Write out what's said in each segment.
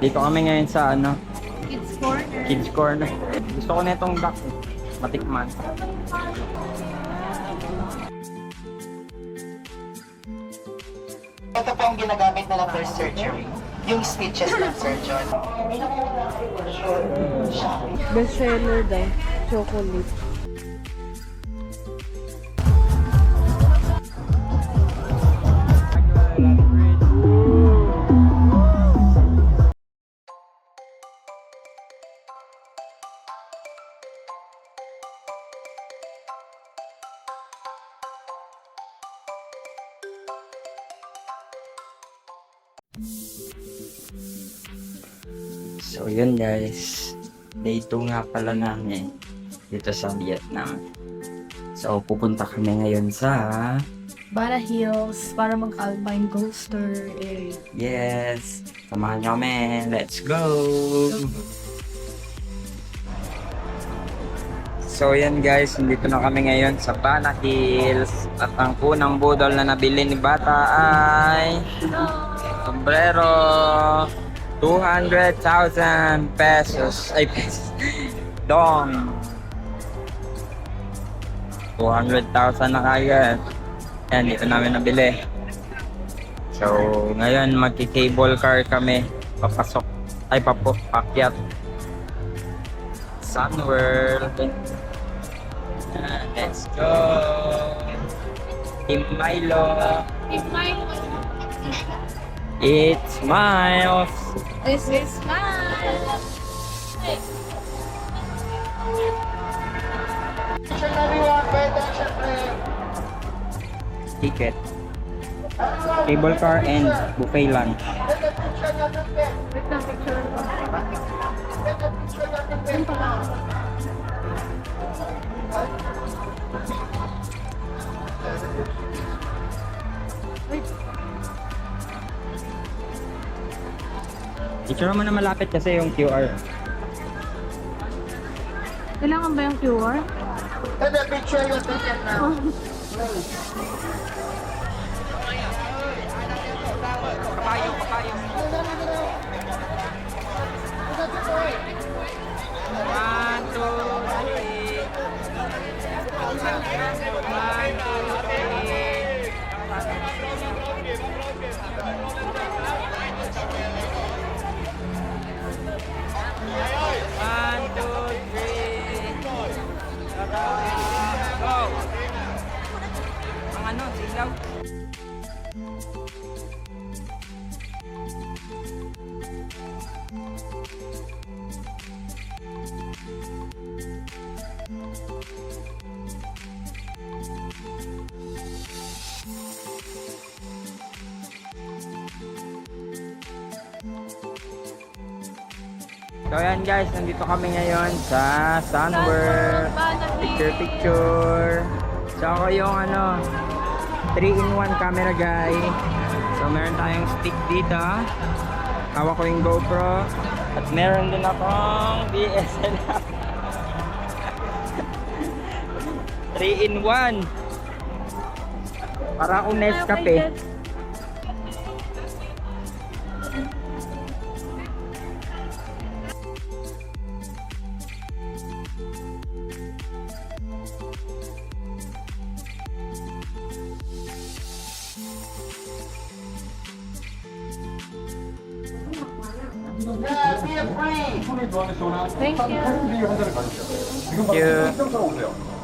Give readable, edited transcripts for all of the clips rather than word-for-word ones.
Dito kami ngayon sa ano, Kids Corner. Kids Corner. Gusto ko na itong duck. Matikman. Ito po ang ginagamit nila for surgery. Yung stitches ng surgeon. Best seller daw. Chocolate. So yun guys, day 2 nga pala namin dito sa Vietnam. So pupunta kami ngayon sa Bara Hills para mag-alpine coaster area. yes, samahan nyo kami, let's go! So yan guys, nandito na kami ngayon sa Bana Hills at ang unang budol na nabili ni Bata ay sombrero, 200,000 pesos. Ay, pesos. Dong. 200,000 na kagad. Yan, dito namin nabili. So, ngayon magki-cable car kami. Papasok. Ay, pakyat. Sunworld. Let's go. Team Milo. It smiles. This is mine! Ticket. Cable car and buffet lunch. Wait lang, picture ko. Wait. Picture mo na malapit kasi yung QR. Kailangan ba yung QR? And the picture your ticket now. Kapayo. 1, 2, 3. Go! Ang ano, silaw. So yan guys, nandito kami ngayon sa Sunworld. Picture. So ako yung ano, 3-in-1 camera guy. So meron tayong stick dito. Hawak ko yung GoPro. At meron din akong DSLR. 3-in-1. Para akong Nescafe. Thank you. Thank you.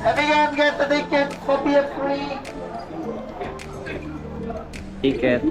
Everyone get the ticket for beer free. Ticket.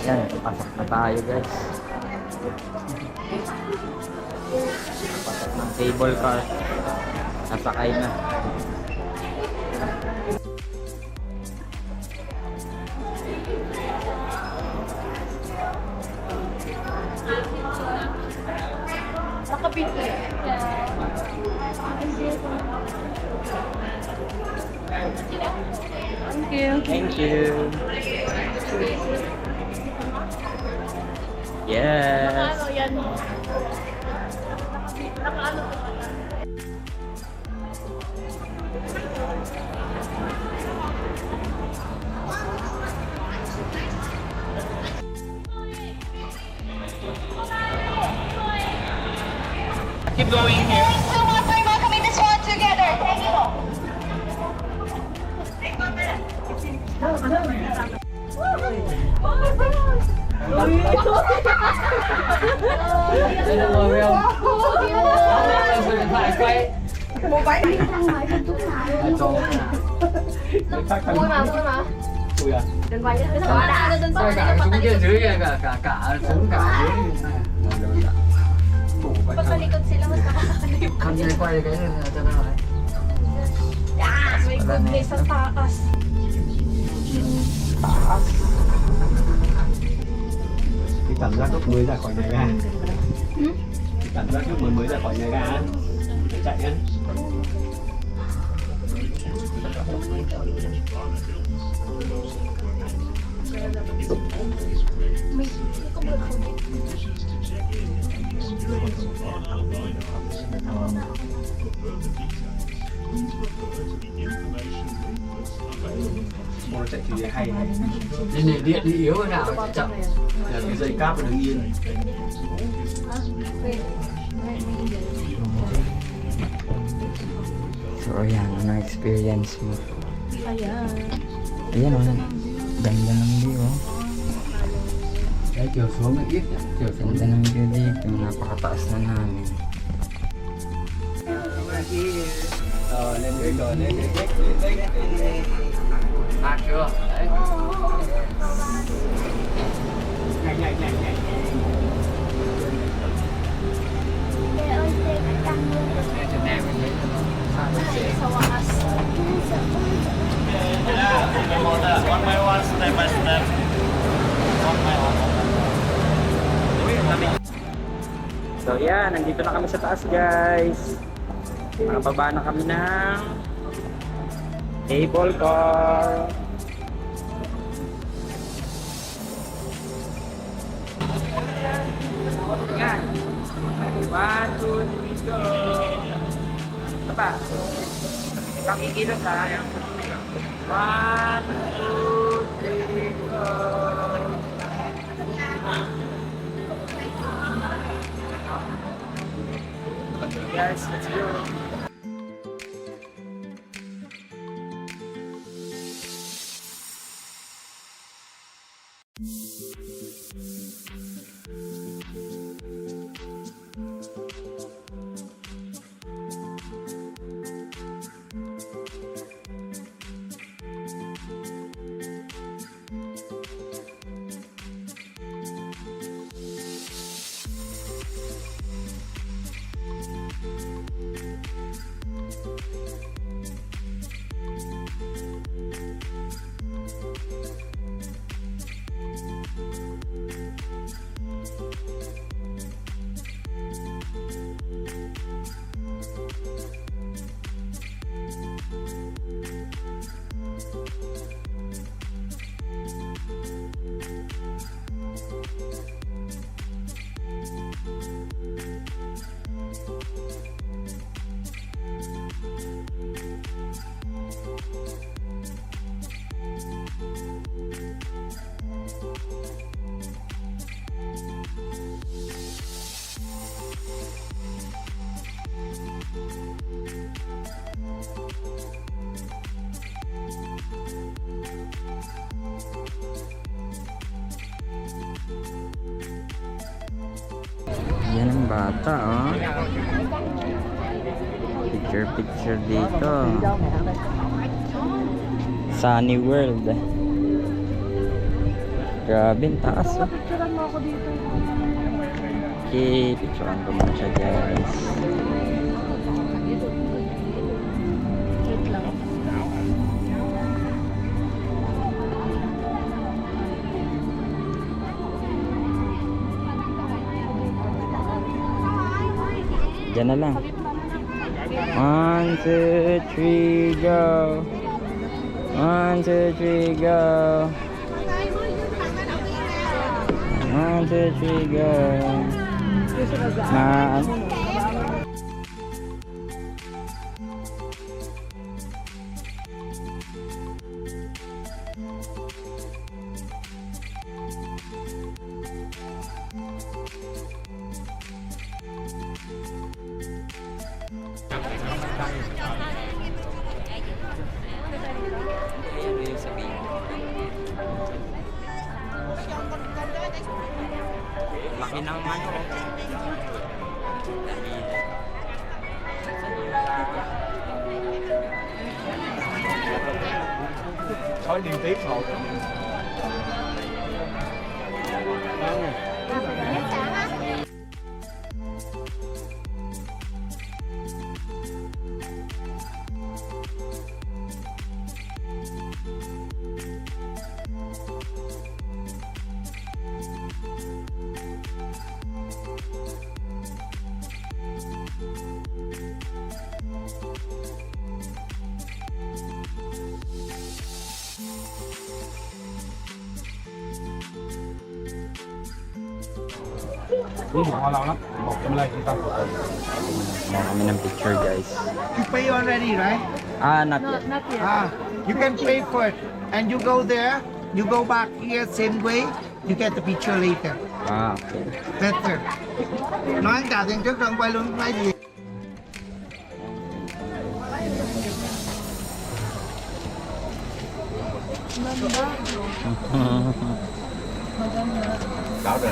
Yan, pasok na tayo guys. Pasok ng cable car. Nasakay na. Thank you. Thank you. Yes. Ano yan? Nakaano to? Keep going here. So much for welcoming this one together. Thank you. Vui mà. Đừng quay cái đó đã. Xuống trên dưới cả xuống cả dưới Pagkalikod sila, mas makakalikod. không dây quay cái cho nó lại May good sa taas. Cái cảm giác lúc mới ra khỏi nhà ga. Cái cảm giác lúc mới ra khỏi nhà ga á. Chạy á. Mô chạy thì hay này. nên điện đi yếu thế nào thì chậm Là cái dây cáp nó đứng yên. So, ayan. Ano experience mo? Ayan. Ayan, oh. Ganda ng view, oh. đấy chiều xuống nó ít nhá. Chiều xuống Ganda ng view dito. Napakataas na namin. Lên dưới rồi, lên dưới. hạt chưa đấy Nhanh. trên này mình thấy nó Sa wakas. One by one, step by step. One by one. So, yan. Nandito na kami sa taas, guys. Nakababa na kami ng cable car. Yan. 1, 2, 3, go. Ito pa. Pakikilos ha. 1, 2, 3, go. Guys, let's go. Yan ang bata, oh. Picture dito. Sunny World. Grabe, ang taas, oh. Picturean mo ako dito. Okay, picturean ko muna siya, guys. Wait lang. Diyan na lang. 1, 2, 3, go. 1, 2, 3, go. 1, 2, 3, go. Na, laki ng ano. Thôi điền tiếp một. Họ lâu lắm, 100 like chúng ta. Kuha kami ng picture guys. You pay already, right? Not yet. Not yet. You can pay first, and you go there. You go back here same way. You get the picture later. Okay. Better. Nói trả tiền trước rồi quay luôn cái gì? Đảo rồi.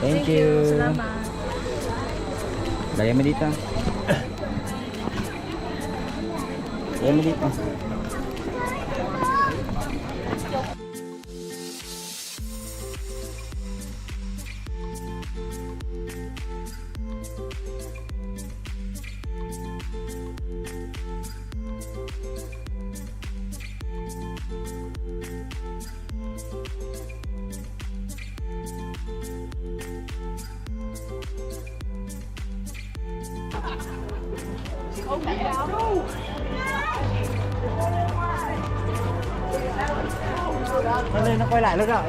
Thank you. Lagyan mo dito. Lagyan mo dito. Nó quay lại nữa rồi.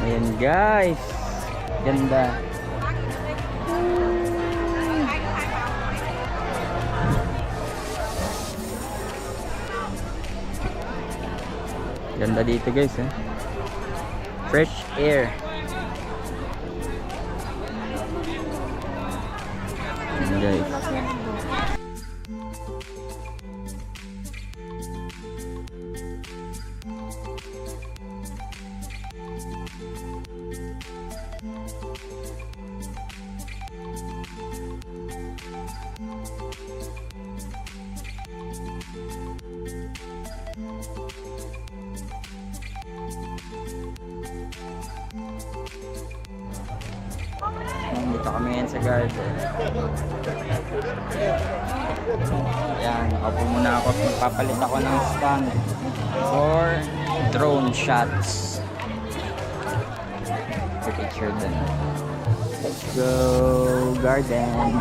Ayan guys. Ganda. Ganda dito guys eh. Fresh air. Ayan guys. Dito kami ngayon sa garden. Ayan, nakaupo muna ako at magpapalit ako ng stand for drone shots. Picture din. Let's go garden.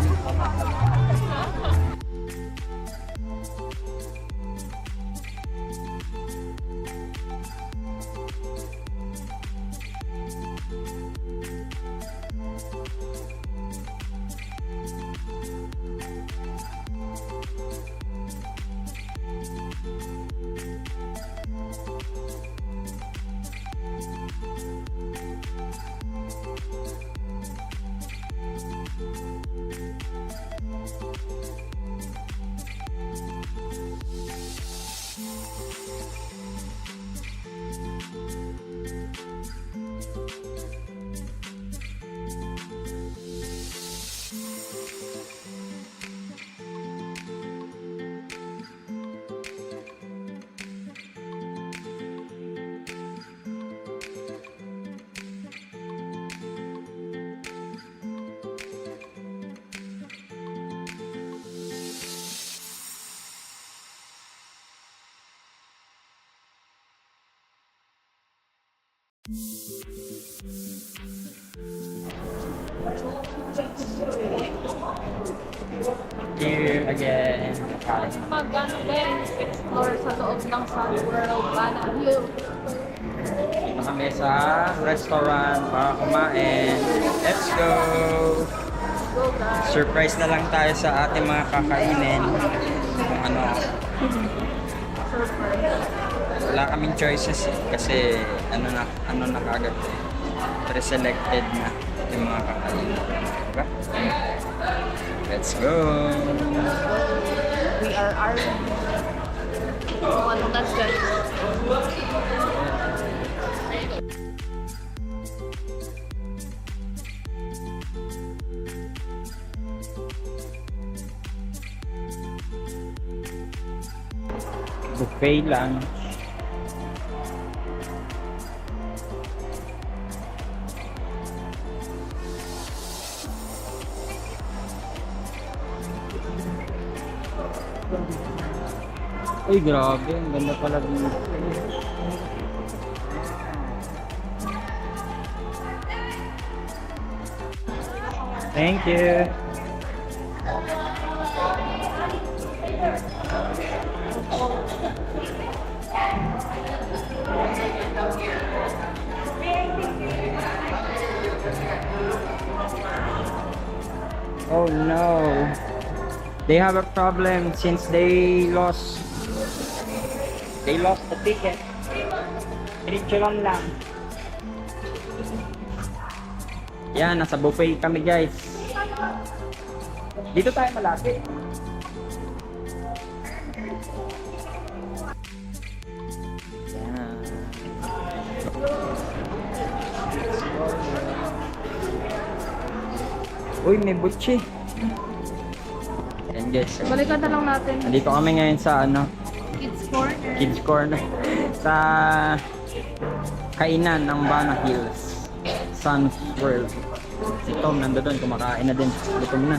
kakain. Mag-ano din, explore sa loob ng Sun World, Banana Hill. Dito kami sa restaurant para kumain. Let's go! Go guys! Surprise na lang tayo sa ating mga kakainin. Kung ano. Surprise. Wala kaming choices kasi ano na kagad. Pre-selected na yung mga kakainin. Diba? Let's go! We are armed. Oh, ano that's good. Buffet lunch. Uy, grabe. Ang ganda pala dito. Thank you. Oh no. They have a problem since they lost the ticket. Pinichulan lang. Yan, nasa buffet kami guys. Dito tayo malapit. Yan. Uy, may butchi. Yan guys. Balikan na lang natin. Nandito kami ngayon sa ano, Kids Corner. Kids Corner sa kainan ng Banana Hills Sun World. Si Tom nandoon, kumakain na din. Gutom na.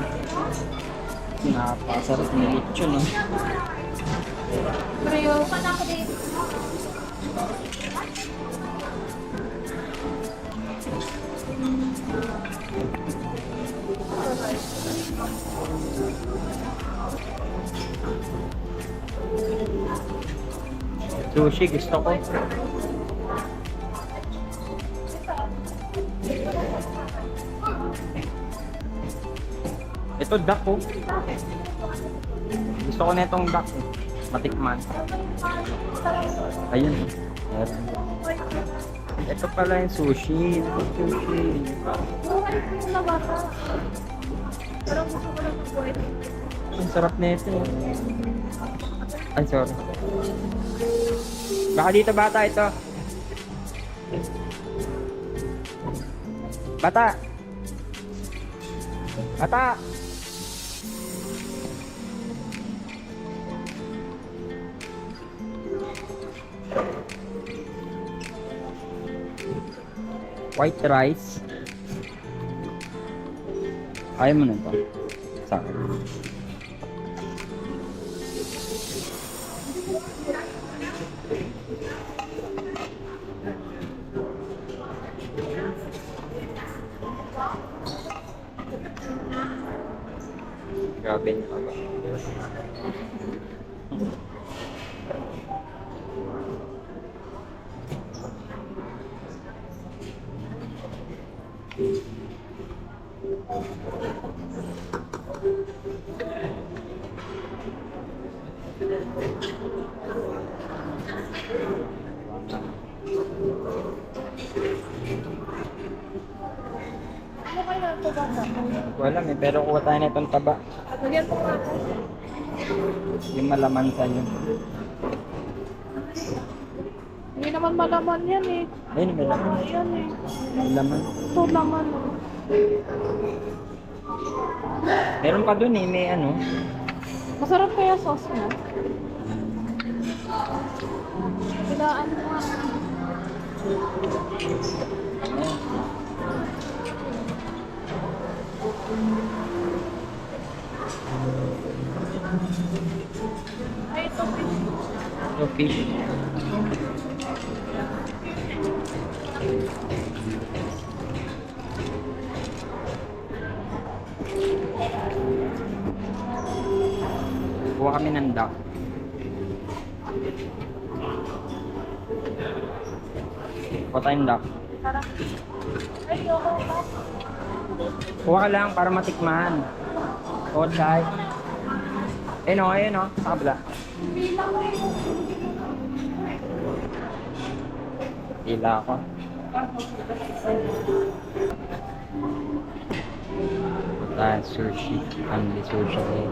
Napasarap ni lechon, no? Pero yung pa na ako din. Sushi, gusto ko. Ito, duck ko. Gusto ko na itong duck. Matikman. Ayun. Meron. Ito pala yung sushi. Sushi. Buhay ko yung nabata. Pero gusto ko lang ng buhay. Ang sarap na ito. Ay, sorry. Baka dito bata ito. Bata! Bata! White rice. Ayaw mo na ito. Sorry. Grabe niya ba? Ano kaya ito bata? Wala eh, pero kuha tayo na itong taba. Lagyan ko nga ako. Yung malaman sa inyo. Hindi naman malaman yan eh. Ayun, may laman. Ayan eh. May laman. Ito laman oh. Meron pa dun eh, may ano. Masarap kaya sauce mo? Kailangan mo nga. Ay, ito fish. Ito fish. Kuha kami ng duck. Kuha tayong duck. Tara. Ay, yoko ba? Kuha ka lang para matikman. O, chay. Ayun o. Sa kabila. Bilang mo yung... Hila ako. Tayo sushi. Only sushi.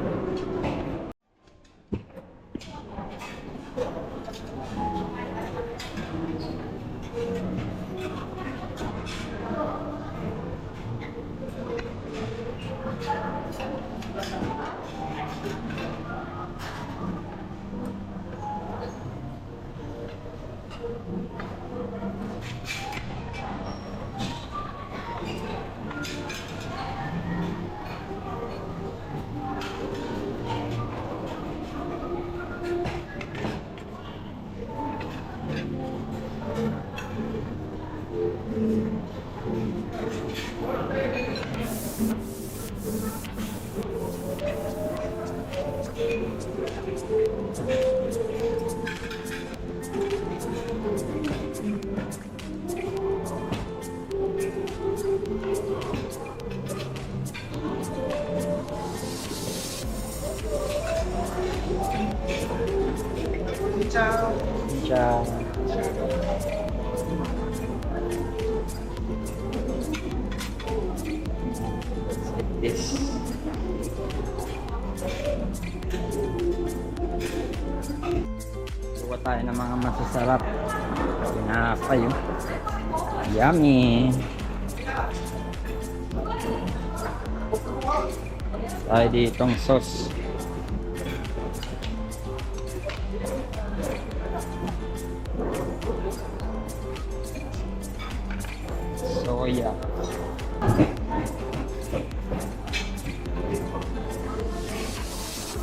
Ciao. This. Kuha tayo ng mga masasarap. Pinapay yun. Yummy. Tayo ditong sauce. Soya.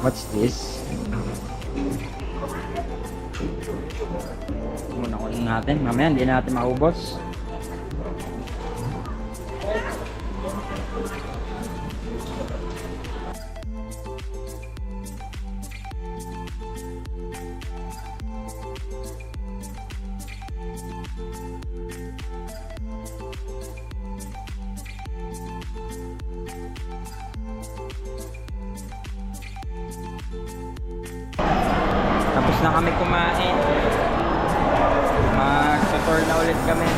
What's this? Muna kunin natin. Mamaya hindi natin maubos. Tapos na kami kumain. Mag-tour na ulit kami.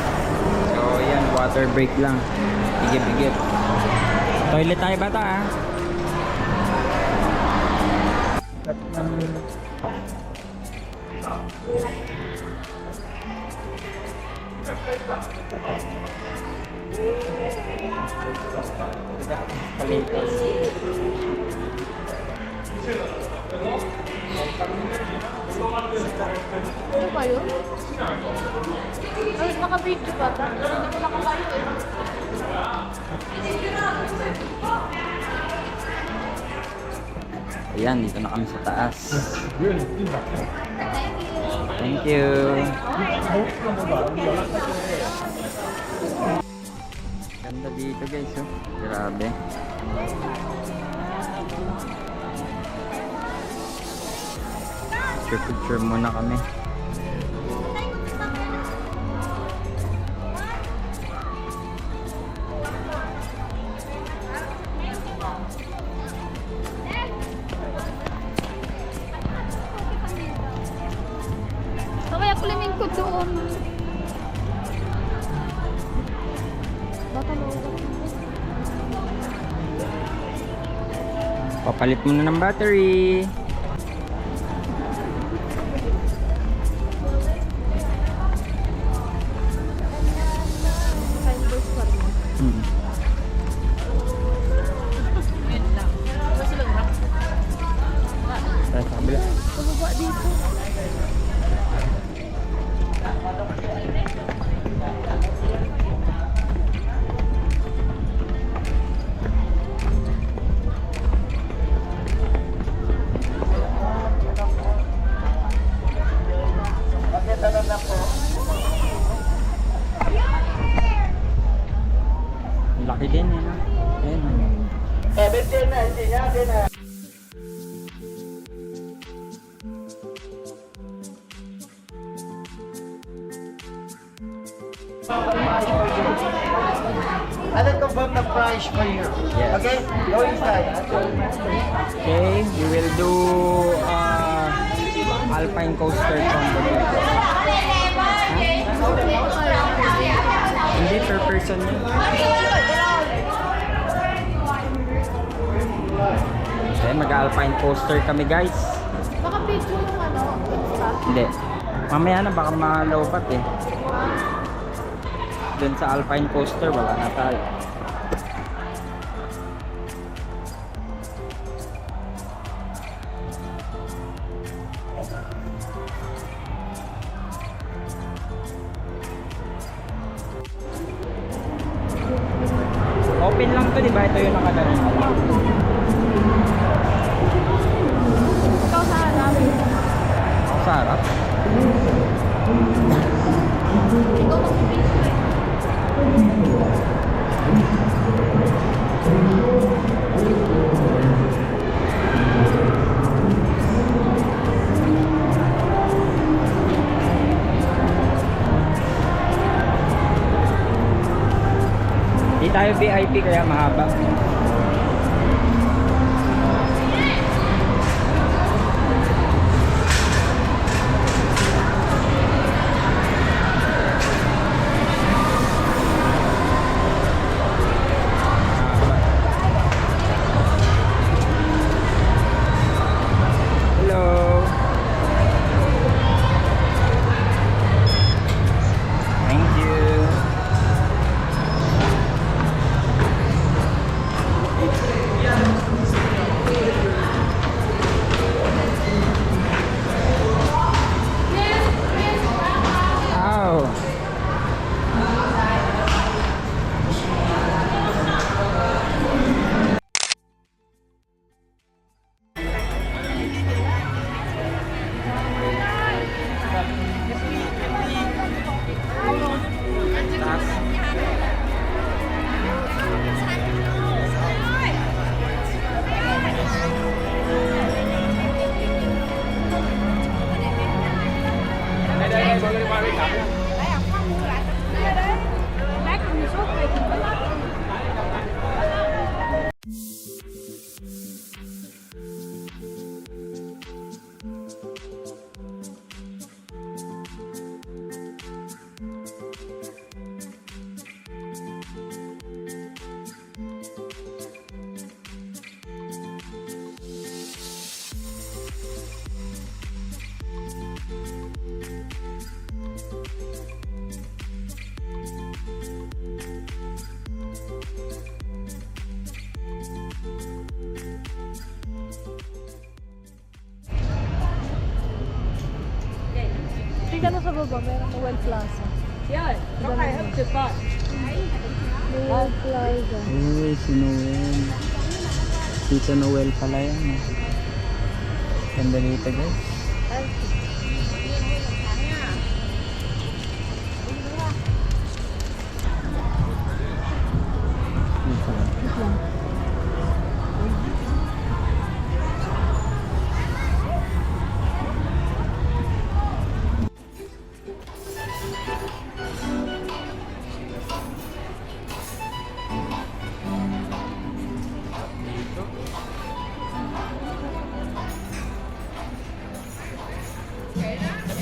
So yan, water break lang. Igip-igip. Toilet tayo bata ah. Palitas. Ano ba yun? Ay, naka-video ba? Hindi ko nakabayo eh. Ayan, dito na kami sa taas. Thank you. Ganda dito guys, oh. Grabe. Picture muna kami. Kaya kulimin ko doon. Baka Papalit muna ng battery. Tayo sa kabila. Pababa dito. Laki din eh, no? Ayan, no? And then confirm the price for you. Yes. Okay? Go inside. Okay, we will do Alpine Coaster combo. Hindi per person yun. Okay, mag-Alpine Coaster kami guys. Baka video yung ano, extra. Hindi. Mamaya na baka malobat eh. Dun sa Alpine Coaster wala na tayo. Open lang to, di ba? Ito yung nakaganon. Ikaw sa harap. Sa harap. Ikaw mag-video eh. Di tayo VIP kaya mahaba. Hello. Thank you. Ow. Tingnan mo sa baba, meron Noel Plaza. Yan. Noel Plaza. Uy, si Noel. Tito Noel pala yan. Ganda dito guys. Dito lang.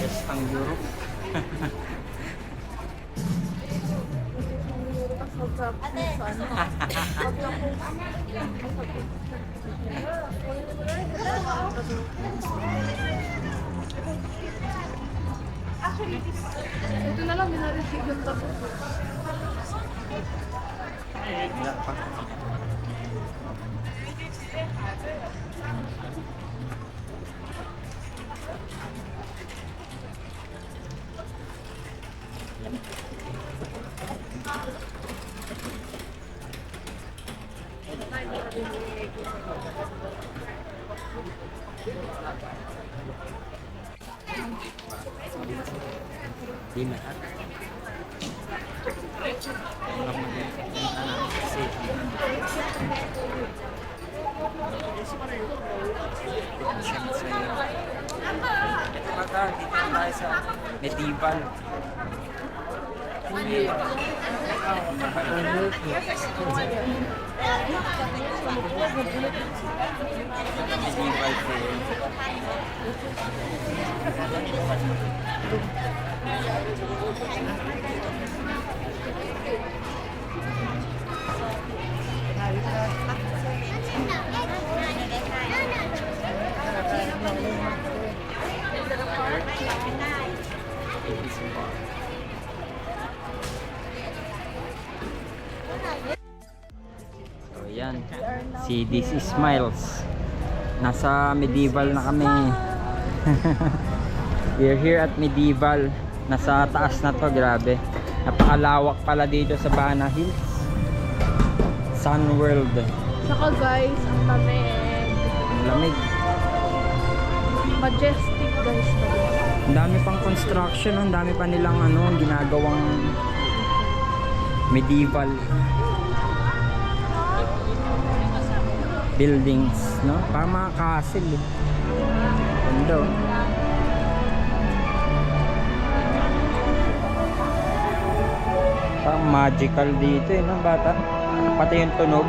Best ang Europe. Ito na lang, minareceive yung tapos. Wala pa. Di na. Ito dito tayo sa medieval. Medieval fair. So yan, si This is Smiles. Nasa medieval na kami. We're here at medieval. Nasa taas na to, grabe. Napakalawak pala dito sa Bana Hills. Sun World. Tsaka guys, ang lamig. Ang lamig. Majestic guys. Ang dami pang construction, ang dami pa nilang ginagawang medieval buildings, no? Parang mga castle, eh. Ganda, oh. Parang magical dito, eh, no, bata? Pati yung tunog.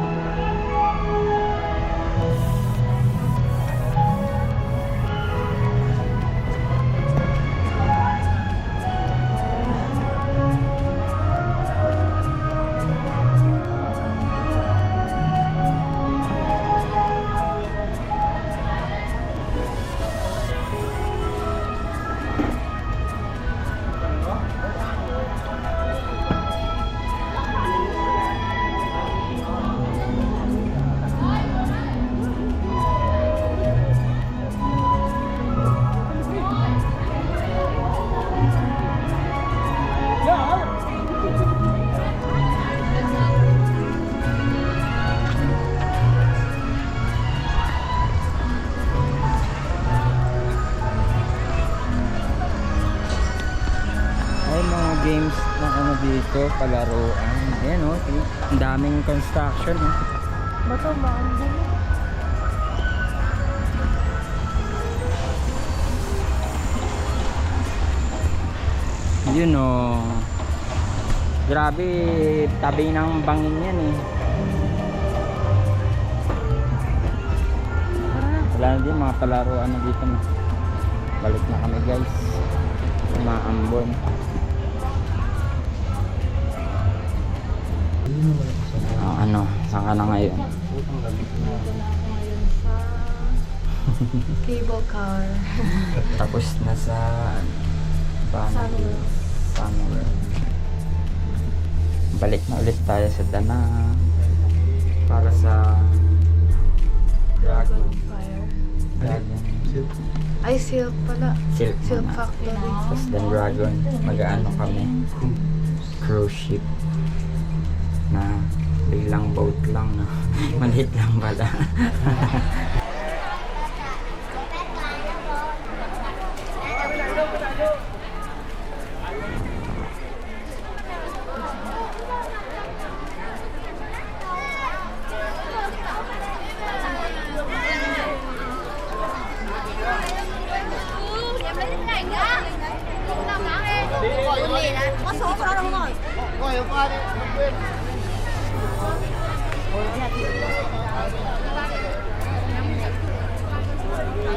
Games na dito, palaruan. Ayan, oh, ang daming construction, oh. Bato, maandi. Yun, oh. Grabe, tabi ng bangin yan, eh. Wala na din mga palaruan na dito. Balik na kami, guys. Umaambon. Saan ka na ngayon? Cable car. Tapos na sa Bana Hills, Sun World. Balik na ulit tayo sa Danang para sa Dragon. Fire. Dragon. Ay, silk pala. Silk Silk muna. factory. Tapos then Dragon. Mag-aano kami. Cruise ship. Na bilang boat lang, no? Maliit lang pala.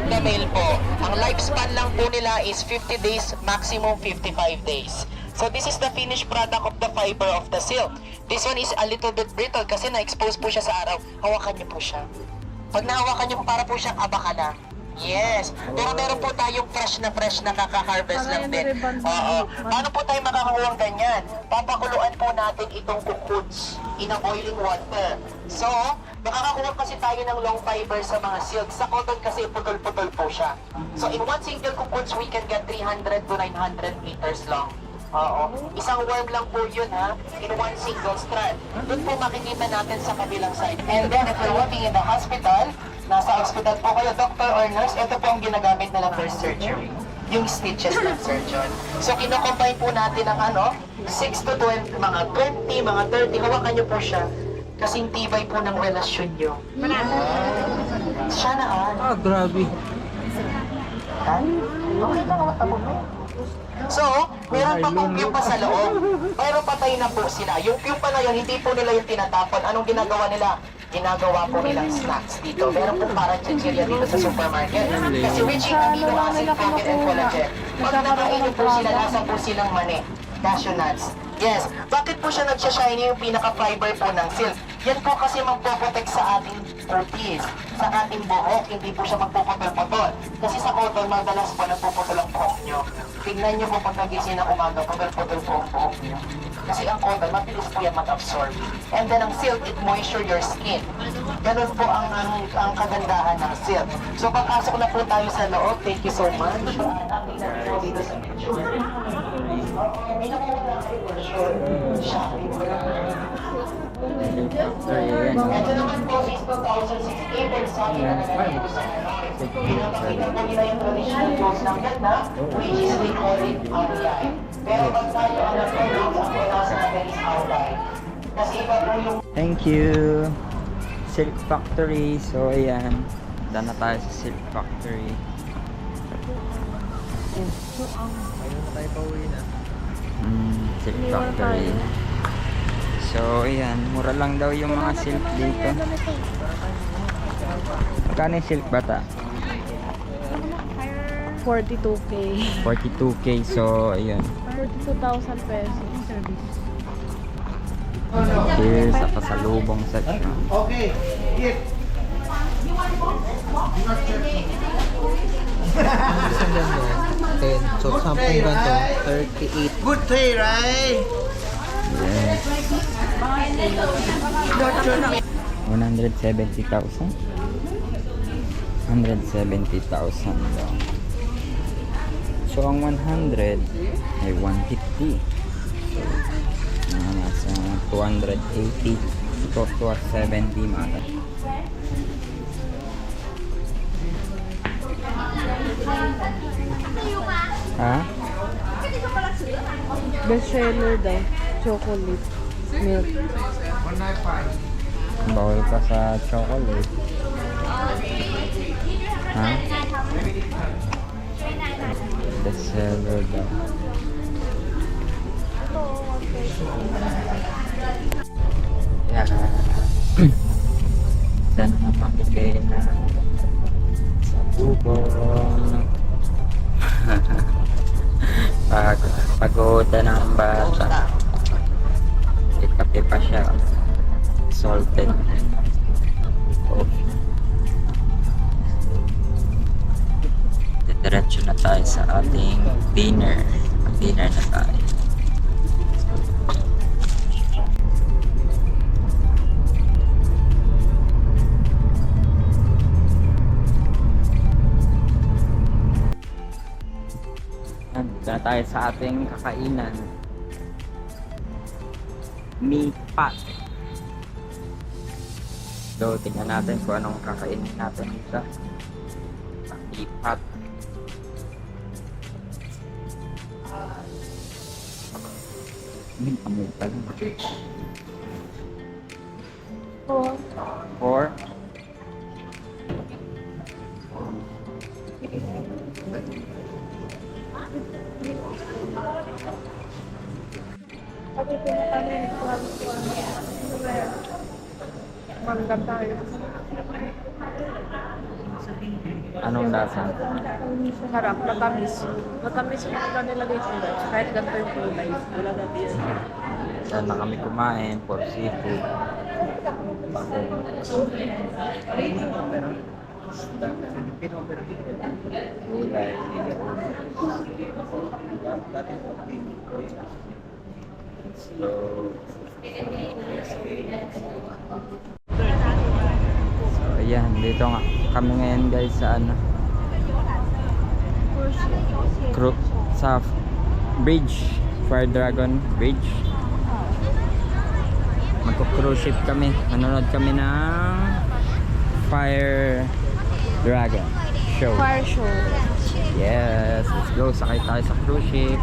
Na male po. Ang lifespan lang po nila is 50 days, maximum 55 days. So this is the finished product of the fiber of the silk. This one is a little bit brittle kasi na-expose po siya sa araw. Hawakan niyo po siya. Pag nahawakan niyo, para po siyang abakala. Yes. Pero meron po tayong fresh na kaka-harvest lang din. Oo. Paano po tayo makakakuha ng ganyan? Papakuluan po natin itong cocoons in a boiling water. So, makakakuha kasi tayo ng long fiber sa mga silk. Sa cotton kasi putol-putol po siya. So, in one single cocoons, we can get 300 to 900 meters long. Oo. Isang worm lang po yun, ha? In one single strand. Doon po makikita natin sa kabilang side. And then, if you're working in the hospital, nasa hospital po kayo, doctor or nurse, ito po ang ginagamit nila for surgery. Yung stitches ng surgeon. So, kinocombine po natin ang 6 to 20, mga 20, mga 30. Hawakan nyo po siya. Kasing tibay po ng relasyon nyo. Siya na, Ah, grabe. Okay lang, matapos mo. So, meron pa pong pupa sa loob. Pero patay na po sila. Yung pupa na yun, hindi po nila yung tinatapon. Anong ginagawa nila? Ginagawa po nilang snacks dito. Meron po parang chichirya dito sa supermarket. Kasi rich in amino acid, protein, and collagen. Pag nakainin po sila, nasa po silang mani. Cashew nuts. Yes. Bakit po siya nagsashiny yung pinaka-fiber po ng silk? Yan po kasi magpoprotect sa ating cutis, sa ating buhok, hindi po siya magpuputol-putol. Kasi sa cotton, madalas po nagpuputol ang buhok nyo. Tingnan nyo po pag nagising ng umaga, putol-putol po ang buhok nyo. Kasi ang cotton, mabilis po yan mag-absorb. And then ang silk, it moisture your skin. Ganun po ang kagandahan ng silk. So papasok na po tayo sa loob. Thank you so much. Dito sa picture. Ito naman po is 2016 Versace na nagagay po sa pinapakita po nila yung traditional clothes ng ganda, which is we call it outline. Pero pag tayo ang nag-clothes, ang clothes natin is outline. Kasi iba po yung Thank you. Silk Factory. So, ayan. Daan na tayo sa Silk Factory. Silk Factory. So, ayan. Mura lang daw yung mga silk dito. Magkano yung silk bata? 42K. 42K. So, ayan. 42,000 pesos. Service. Here sa pasalubong section. Okay, hit. So, 10 ganito, 38. Good day, right? Yes. 170,000. 170,000 daw. So, ang 100 ay 150. So, nasa 280 to 270 mga. Ha? Best seller daw. Chocolate. Milk. Bawal ka sa chocolate. Ha? Best seller daw. Yeah. Dan na pamigay na sa bubong. Pagoda ng bata. Ikape pa siya. Salted coffee. Diretso na tayo sa ating dinner. Dinner na tayo. Dito tayo sa ating kakainan. Meat pot. So, tingnan natin kung anong kakainin natin dito. Meat pot. Amoy pa lang. 4. Mangga tayo. Anong lasa? Harap, matamis. Matamis yung mga nilagay ko guys. Kahit ganito yung kulay. Wala na din. Saan na kami kumain for seafood. Gulay. So, ayan. Dito nga kami ngayon guys sa ano. Sa bridge. Fire Dragon Bridge. Magko-cruise ship kami. Manonood kami ng Fire Dragon show. Fire show. Yes, let's go. Sakay tayo sa cruise ship.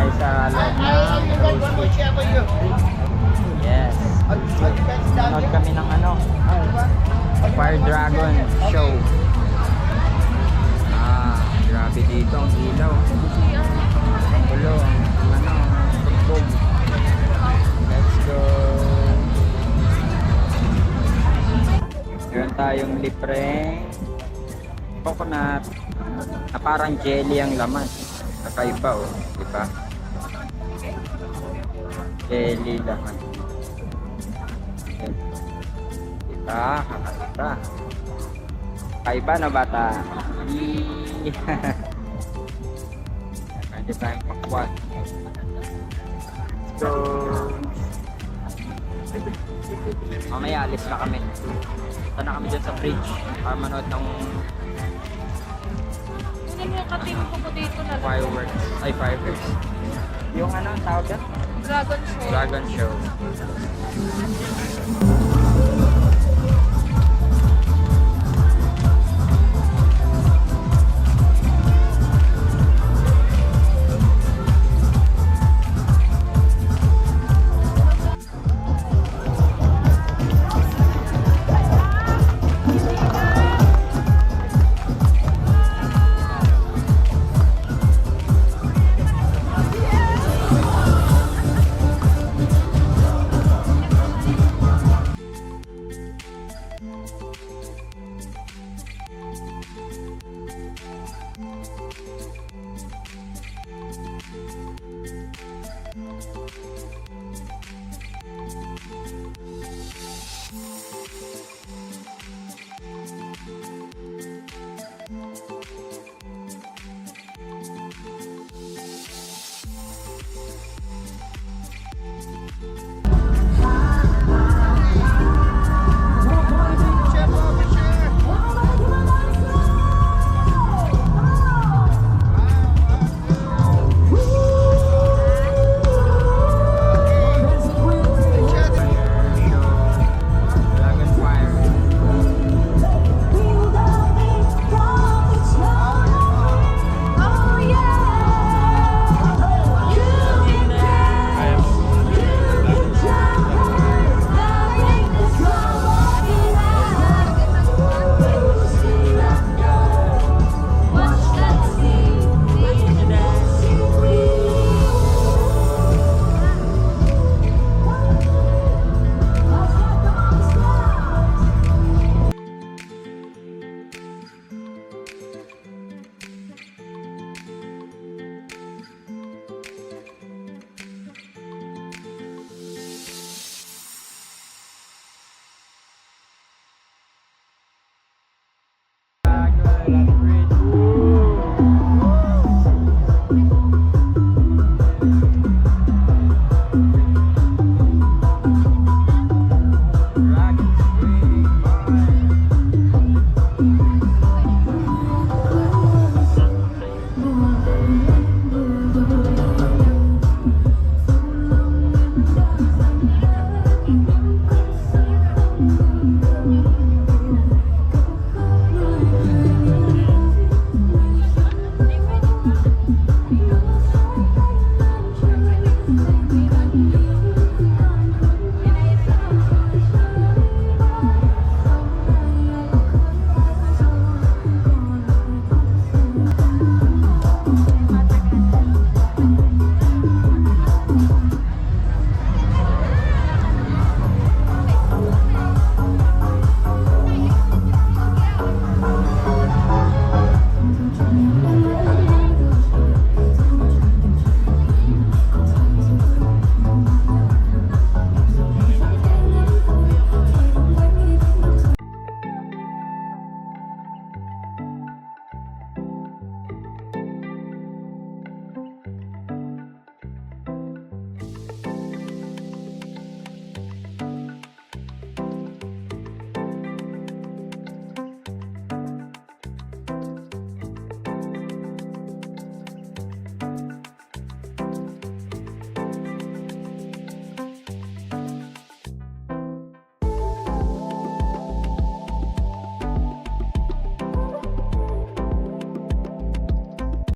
tayo sa loob ng cruise ship. Yes. Nanood kami ng ano, Fire Dragon show. Grabe dito ang ilaw. Ang gulo, ang ano, tugbog. Let's go. Meron tayong libreng coconut na parang jelly ang laman. Kakaiba oh, diba? Jelly laman. Diba? Kakaiba. Kakaiba na bata. Pwede tayong pakwat. So, mamaya alis na kami. Punta na kami dyan sa bridge para manood ng Kunin mo yung katimpo ko dito na lang. fireworks. Ay, fireworks. Yung ano, ang tawag yan? Dragon show. Dragon show.